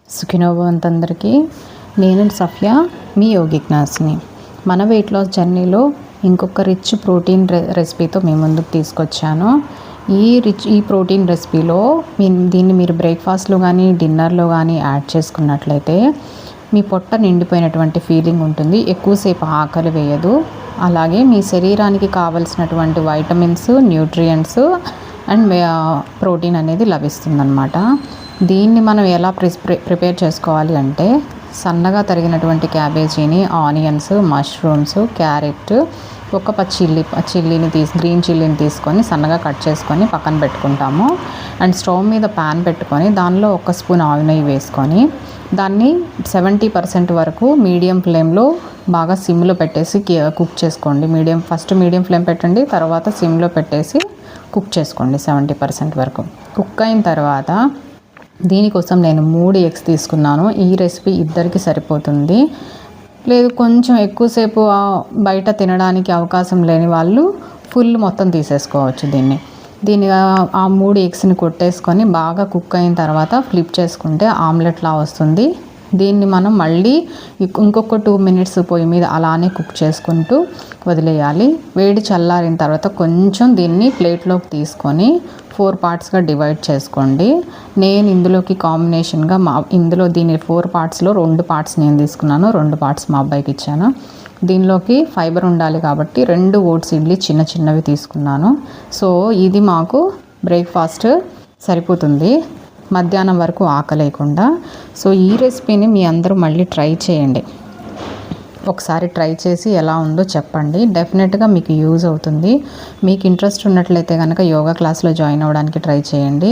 సుఖినో భవంతు అందరికీ. నేను సఫ్యా, మీ యోగిజ్ఞాస్ని. మన వెయిట్ లాస్ జర్నీలో ఇంకొక రిచ్ ప్రోటీన్ రెసిపీతో మీ ముందుకు తీసుకొచ్చాను. ఈ ప్రోటీన్ రెసిపీలో దీన్ని మీరు బ్రేక్ఫాస్ట్లో కానీ డిన్నర్లో కానీ యాడ్ చేసుకున్నట్లయితే మీ పొట్ట నిండిపోయినటువంటి ఫీలింగ్ ఉంటుంది. ఎక్కువసేపు ఆకలి వేయదు. అలాగే మీ శరీరానికి కావలసినటువంటి వైటమిన్స్, న్యూట్రియంట్స్ అండ్ ప్రోటీన్ అనేది లభిస్తుందన్నమాట. దీన్ని మనం ఎలా ప్రిపేర్ చేసుకోవాలి అంటే, సన్నగా తరిగినటువంటి క్యాబేజీని, ఆనియన్స్, మష్రూమ్స్, క్యారెట్, ఒక గ్రీన్ చిల్లీని తీసుకొని సన్నగా కట్ చేసుకొని పక్కన పెట్టుకుంటాము. అండ్ స్టవ్ మీద ప్యాన్ పెట్టుకొని దానిలో 1 స్పూన్ ఆయిల్ నెయ్యి వేసుకొని దాన్ని 70% వరకు మీడియం ఫ్లేమ్లో బాగా సిమ్లో పెట్టేసి కుక్ చేసుకోండి. ఫస్ట్ మీడియం ఫ్లేమ్ పెట్టండి, తర్వాత సిమ్లో పెట్టేసి కుక్ చేసుకోండి 70% వరకు. కుక్ అయిన తర్వాత దీనికోసం నేను 3 ఎగ్స్ తీసుకున్నాను. ఈ రెసిపీ ఇద్దరికి సరిపోతుంది. లేదు కొంచెం ఎక్కువసేపు బయట తినడానికి అవకాశం లేని వాళ్ళు ఫుల్ మొత్తం తీసేసుకోవచ్చు. దీన్ని ఆ 3 ఎగ్స్ని కొట్టేసుకొని బాగా కుక్ అయిన తర్వాత ఫ్లిప్ చేసుకుంటే ఆమ్లెట్లా వస్తుంది. దీన్ని మనం మళ్ళీ ఇంకొక 2 మినిట్స్ పొయ్యి మీద అలానే కుక్ చేసుకుంటూ వదిలేయాలి. వేడి చల్లారిన తర్వాత కొంచెం దీన్ని ప్లేట్లోకి తీసుకొని 4 పార్ట్స్గా డివైడ్ చేసుకోండి. నేను ఇందులోకి కాంబినేషన్గా దీని 4 పార్ట్స్లో 2 పార్ట్స్ నేను తీసుకున్నాను, 2 పార్ట్స్ మా అబ్బాయికి ఇచ్చాను. దీనిలోకి ఫైబర్ ఉండాలి కాబట్టి 2 ఓట్స్ ఇడ్లీ చిన్నవి తీసుకున్నాను. సో ఇది మాకు బ్రేక్ఫాస్ట్ సరిపోతుంది, మధ్యాహ్నం వరకు ఆకలేయకుండా. సో ఈ రెసిపీని మీ అందరూ మళ్ళీ ట్రై చేయండి. ఒకసారి ట్రై చేసి ఎలా ఉందో చెప్పండి. డెఫినెట్గా మీకు యూజ్ అవుతుంది. మీకు ఇంట్రెస్ట్ ఉన్నట్లయితే కనుక యోగా క్లాస్లో జాయిన్ అవ్వడానికి ట్రై చేయండి.